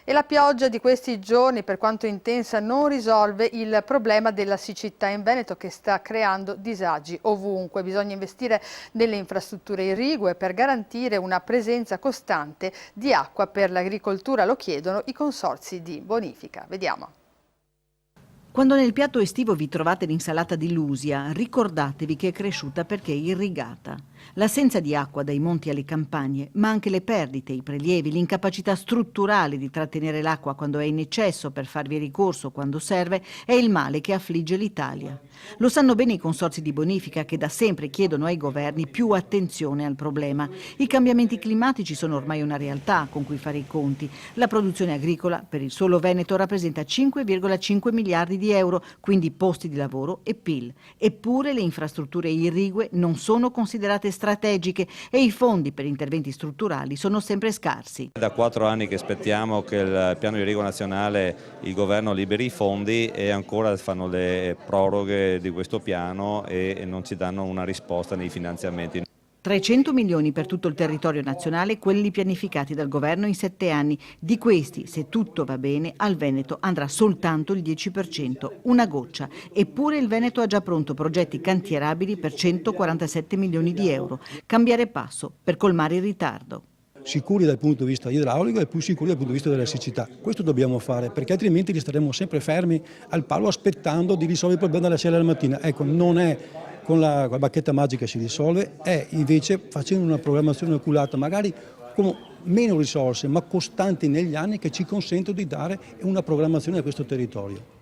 E la pioggia di questi giorni, per quanto intensa, non risolve il problema della siccità in Veneto che sta creando disagi ovunque. Bisogna investire nelle infrastrutture irrigue per garantire una presenza costante di acqua per l'agricoltura, lo chiedono i consorzi di bonifica. Vediamo. Quando nel piatto estivo vi trovate l'insalata di Lusia, ricordatevi che è cresciuta perché è irrigata. L'assenza di acqua dai monti alle campagne, ma anche le perdite, i prelievi, l'incapacità strutturale di trattenere l'acqua quando è in eccesso per farvi ricorso quando serve, è il male che affligge l'Italia. Lo sanno bene i consorzi di bonifica che da sempre chiedono ai governi più attenzione al problema. I cambiamenti climatici sono ormai una realtà con cui fare i conti. La produzione agricola per il solo Veneto rappresenta 5,5 miliardi di euro, quindi posti di lavoro e PIL. Eppure le infrastrutture irrigue non sono considerate strategiche e i fondi per interventi strutturali sono sempre scarsi. Da 4 anni che aspettiamo che il piano irriguo nazionale il governo liberi i fondi e ancora fanno le proroghe di questo piano e non ci danno una risposta nei finanziamenti. 300 milioni per tutto il territorio nazionale, quelli pianificati dal governo in 7 anni. Di questi, se tutto va bene, al Veneto andrà soltanto il 10%, una goccia. Eppure il Veneto ha già pronto progetti cantierabili per 147 milioni di euro. Cambiare passo per colmare il ritardo. Sicuri dal punto di vista idraulico e più sicuri dal punto di vista della siccità. Questo dobbiamo fare, perché altrimenti staremo sempre fermi al palo aspettando di risolvere il problema dalla sera alla mattina. Ecco, non è con la bacchetta magica si risolve, è invece facendo una programmazione oculata, magari con meno risorse ma costanti negli anni, che ci consentono di dare una programmazione a questo territorio.